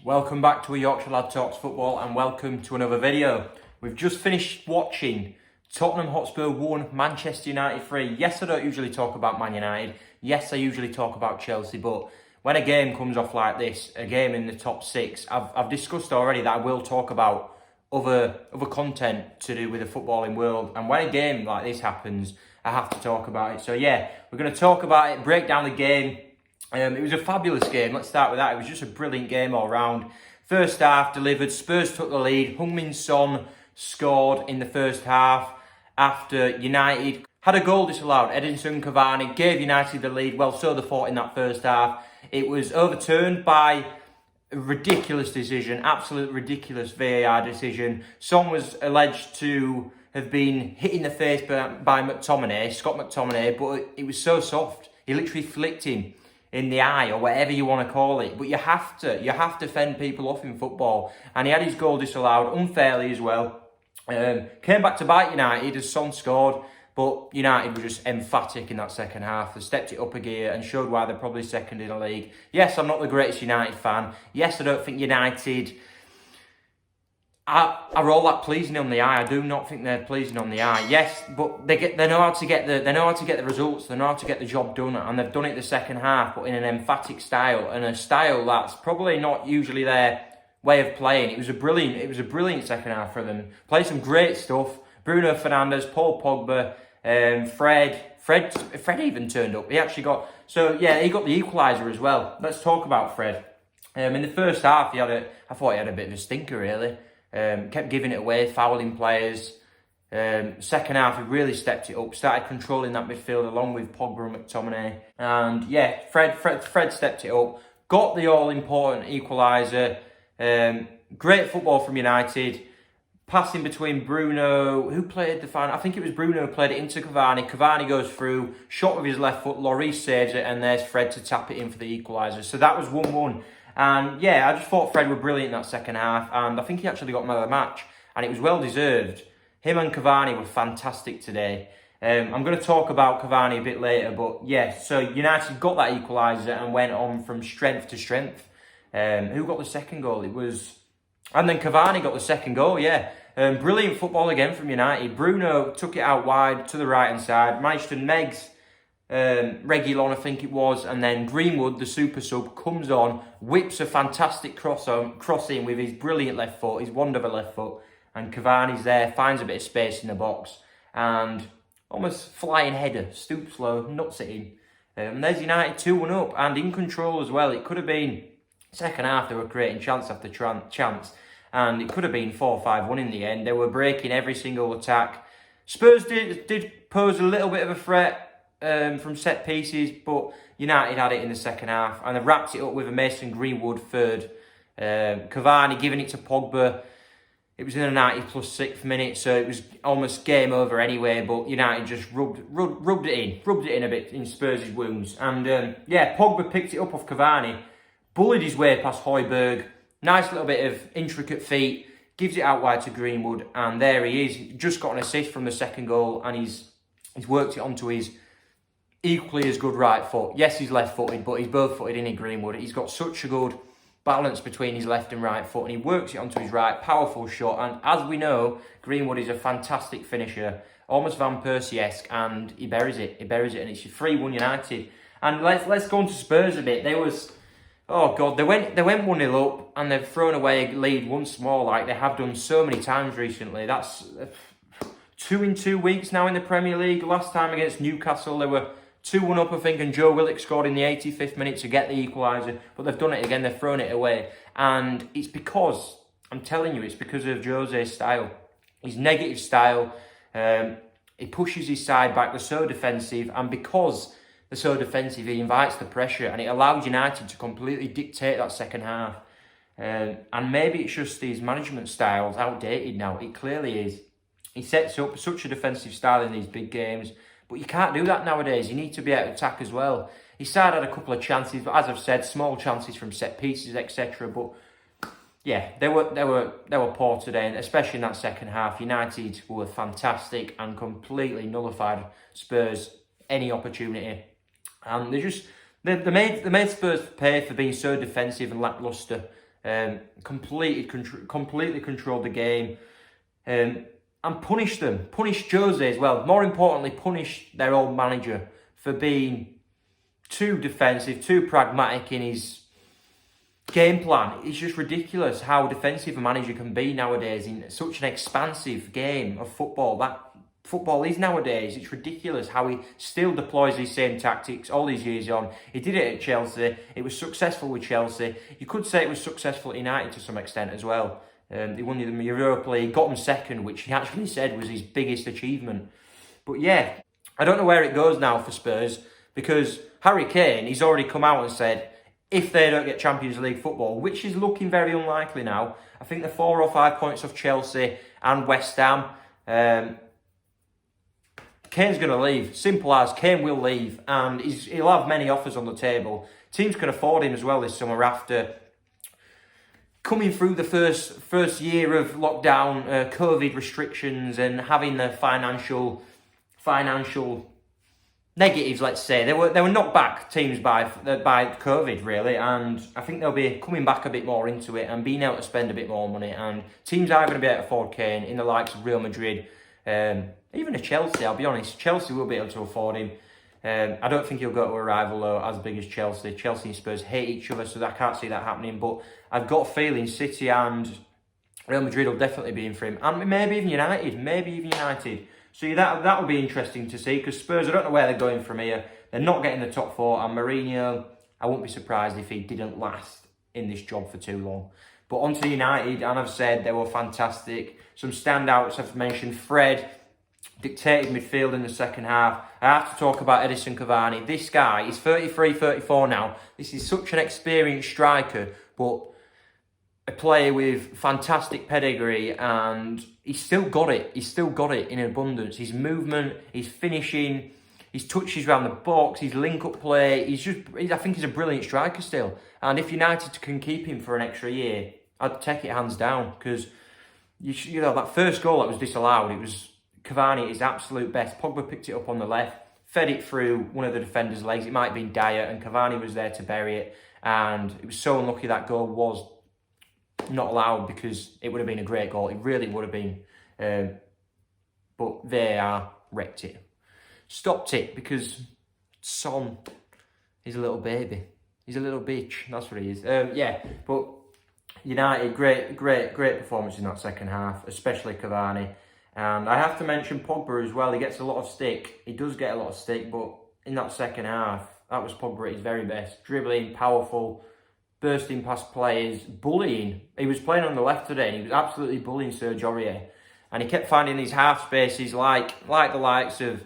Welcome back to a Yorkshire Lad Talks Football and welcome to another video. We've just finished watching Tottenham Hotspur 1, Manchester United 3. Yes, I don't usually talk about Man United. Yes, I usually talk about Chelsea, but when a game comes off like this, a game in the top six, I've discussed already that I will talk about other content to do with the footballing world. And when a game like this happens, I have to talk about it. So yeah, we're going to talk about it, break down the game. It was a fabulous game. Let's start with that. It was just a brilliant game all round. First half delivered. Spurs took the lead. Heung-min Son scored in the first half after United had a goal disallowed. Edinson Cavani gave United the lead. Well, so they fought in that first half. It was overturned by a ridiculous decision, absolute ridiculous VAR decision. Son was alleged to have been hit in the face by McTominay, Scott McTominay, but it was so soft. He literally flicked him in the eye, or whatever you want to call it. But you have to fend people off in football. And he had his goal disallowed, unfairly as well. Came back to bite United as Son scored, but United were just emphatic in that second half. They stepped it up a gear and showed why they're probably second in the league. Yes, I'm not the greatest United fan. Yes, I don't think United are all that pleasing on the eye. I do not think they're pleasing on the eye. Yes, but they know how to get the results. They know how to get the job done, and they've done it the second half, but in an emphatic style, and a style that's probably not usually their way of playing. It was a brilliant second half for them. Played some great stuff. Bruno Fernandes, Paul Pogba, Fred even turned up. He actually got he got the equaliser as well. Let's talk about Fred. In the first half, I thought he had a bit of a stinker really. Kept giving it away, fouling players. Second half, he really stepped it up, started controlling that midfield along with Pogba and McTominay. And yeah, Fred stepped it up, got the all-important equaliser. Great football from United. Passing between Bruno, who played the final? I think it was Bruno who played it into Cavani. Cavani goes through, shot with his left foot, Lloris saves it, and there's Fred to tap it in for the equaliser. So that was 1-1. And yeah, I just thought Fred were brilliant in that second half, and I think he actually got man of the match, and it was well deserved. Him and Cavani were fantastic today. I'm going to talk about Cavani a bit later, but yeah, so United got that equaliser and went on from strength to strength. Who got the second goal? And then Cavani got the second goal, yeah. Brilliant football again from United. Bruno took it out wide to the right-hand side, managed to Megs Reguilon, I think it was, and then Greenwood, the super sub, comes on, whips a fantastic cross in with his brilliant left foot, his wonderful left foot, and Cavani's there, finds a bit of space in the box, and almost flying header, stoops low, nuts it in. And there's United 2-1 up, and in control as well. It could have been, second half they were creating chance after chance, and it could have been 4-5-1 in the end. They were breaking every single attack. Spurs did pose a little bit of a threat from set pieces, but United had it in the second half, and they wrapped it up with a Mason Greenwood third. Cavani giving it to Pogba. It was in the 90 plus 6th minute, so it was almost game over anyway, but United just rubbed it in a bit in Spurs' wounds. And Pogba picked it up off Cavani, bullied his way past Højbjerg, nice little bit of intricate feet, gives it out wide to Greenwood, and there he is. He just got an assist from the second goal, and he's worked it onto his equally as good right foot. Yes, he's left-footed, but he's both-footed in Greenwood. He's got such a good balance between his left and right foot, and he works it onto his right. Powerful shot, and as we know, Greenwood is a fantastic finisher, almost Van Persie-esque, and he buries it, and it's 3-1 United. And let's go on to Spurs a bit. They went 1-0 up, and they've thrown away a lead once more, like they have done so many times recently. That's 2 in 2 weeks now in the Premier League. Last time against Newcastle, they were 2-1 up, I think, and Joe Willock scored in the 85th minute to get the equaliser. But they've done it again, they've thrown it away. And it's because, I'm telling you, it's because of Jose's style. His negative style. He pushes his side back, they're so defensive. And because they're so defensive, he invites the pressure. And it allows United to completely dictate that second half. And maybe it's just his management style's outdated now. It clearly is. He sets up such a defensive style in these big games. But you can't do that nowadays. You need to be able to attack as well. He started had a couple of chances, but as I've said, small chances from set pieces, etc. But yeah, they were poor today, and especially in that second half. United were fantastic and completely nullified Spurs any opportunity. And they made Spurs pay for being so defensive and lacklustre completely controlled the game, and punished them. Punished Jose as well. More importantly, punished their old manager for being too defensive, too pragmatic in his game plan. It's just ridiculous how defensive a manager can be nowadays in such an expansive game of football. That football is nowadays. It's ridiculous how he still deploys these same tactics all these years on. He did it at Chelsea. It was successful with Chelsea. You could say it was successful at United to some extent as well. He won the Europa League, got him second, which he actually said was his biggest achievement. But yeah, I don't know where it goes now for Spurs, because Harry Kane, he's already come out and said, if they don't get Champions League football, which is looking very unlikely now, I think they're 4 or 5 points off Chelsea and West Ham. Kane's going to leave. Simple as. Kane will leave, and he'll have many offers on the table. Teams can afford him as well this summer after coming through the first year of lockdown, COVID restrictions, and having the financial negatives, let's say. They were knocked back, teams, by COVID, really, and I think they'll be coming back a bit more into it and being able to spend a bit more money, and teams are going to be able to afford Kane in the likes of Real Madrid, even a Chelsea, I'll be honest. Chelsea will be able to afford him. I don't think he'll go to a rival, though, as big as Chelsea. Chelsea and Spurs hate each other, so I can't see that happening, but I've got a feeling City and Real Madrid will definitely be in for him, and maybe even United. So that will be interesting to see, because Spurs, I don't know where they're going from here. They're not getting the top 4, and Mourinho, I wouldn't be surprised if he didn't last in this job for too long. But on to United, and I've said they were fantastic. Some standouts I've mentioned. Fred dictated midfield in the second half. I have to talk about Edison Cavani. This guy is 33, 34 now. This is such an experienced striker, but a player with fantastic pedigree, and he's still got it. He's still got it in abundance. His movement, his finishing, his touches around the box, his link-up play. I think he's a brilliant striker still. And if United can keep him for an extra year, I'd take it hands down, because you know that first goal that was disallowed, it was Cavani at his absolute best. Pogba picked it up on the left, fed it through one of the defenders' legs. It might have been Dyer, and Cavani was there to bury it. And it was so unlucky that goal was not allowed, because it would have been a great goal. It really would have been. But VAR wrecked it. Stopped it, because Son is a little baby. He's a little bitch. That's what he is. Yeah, but United, great performance in that second half, especially Cavani. And I have to mention Pogba as well. He gets a lot of stick. He does get a lot of stick, but in that second half, that was Pogba at his very best. Dribbling, powerful, bursting past players, bullying. He was playing on the left today, and he was absolutely bullying Serge Aurier. And he kept finding these half spaces like the likes of...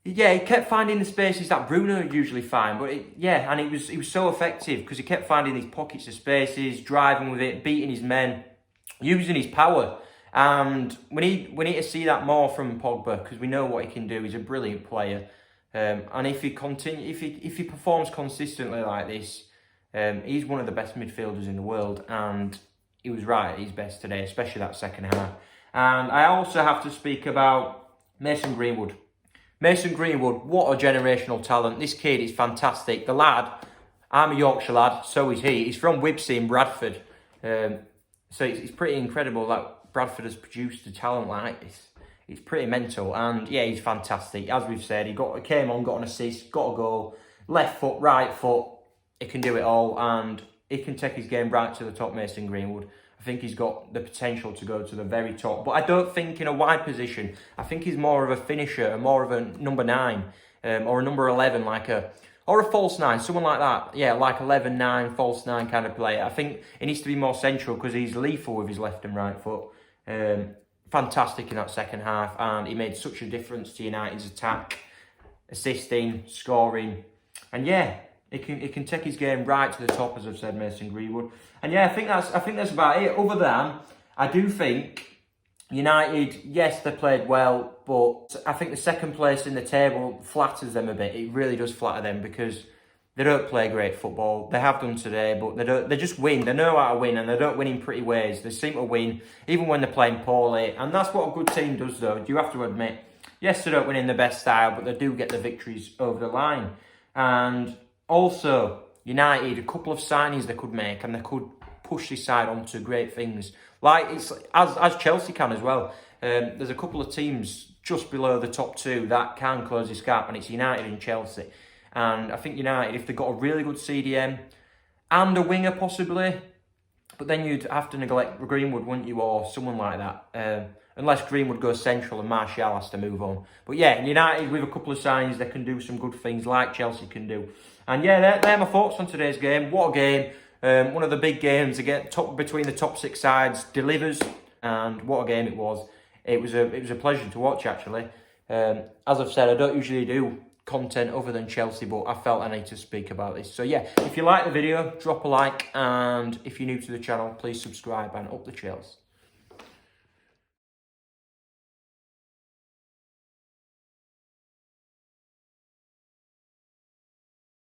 Yeah, he kept finding the spaces that Bruno usually find. But and he was so effective, because he kept finding these pockets of spaces, driving with it, beating his men, using his power. And we need to see that more from Pogba, because we know what he can do. He's a brilliant player. And if he performs consistently like this, he's one of the best midfielders in the world, and he was right at his best today, especially that second half. And I also have to speak about Mason Greenwood. Mason Greenwood, what a generational talent. This kid is fantastic. The lad, I'm a Yorkshire lad, so is he. He's from Wibsey in Bradford. So it's pretty incredible that Bradford has produced a talent like this. It's pretty mental, and yeah, he's fantastic. As we've said, he came on, got an assist, got a goal, left foot, right foot. He can do it all, and he can take his game right to the top, Mason Greenwood. I think he's got the potential to go to the very top. But I don't think in a wide position. I think he's more of a finisher, more of a number 9, or a number 11, or a false 9, someone like that. Yeah, like 11-9, false 9 kind of player. I think he needs to be more central, because he's lethal with his left and right foot. Fantastic in that second half, and he made such a difference to United's attack, assisting, scoring, and yeah, he can take his game right to the top, as I've said, Mason Greenwood. And yeah, I think that's about it. Other than, I do think United, yes, they played well, but I think the second place in the table flatters them a bit. It really does flatter them, because they don't play great football. They have done today, but they just win. They know how to win, and they don't win in pretty ways. They seem to win, even when they're playing poorly. And that's what a good team does, though. You have to admit. Yes, they don't win in the best style, but they do get the victories over the line. And also, United, a couple of signings they could make, and they could push this side on to great things. Like, it's as Chelsea can as well. There's a couple of teams just below the top two that can close this gap, and it's United and Chelsea. And I think United, if they've got a really good CDM and a winger possibly, but then you'd have to neglect Greenwood, wouldn't you, or someone like that. Unless Greenwood goes central and Martial has to move on. But yeah, United with a couple of signs, they can do some good things like Chelsea can do. And yeah, they're my thoughts on today's game. What a game. One of the big games again, between the top six sides, delivers. And what a game it was. It was a pleasure to watch, actually. As I've said, I don't usually do content other than Chelsea, but I felt I need to speak about this. So yeah, if you like the video, drop a like, and if you're new to the channel, please subscribe and up the Chelsea.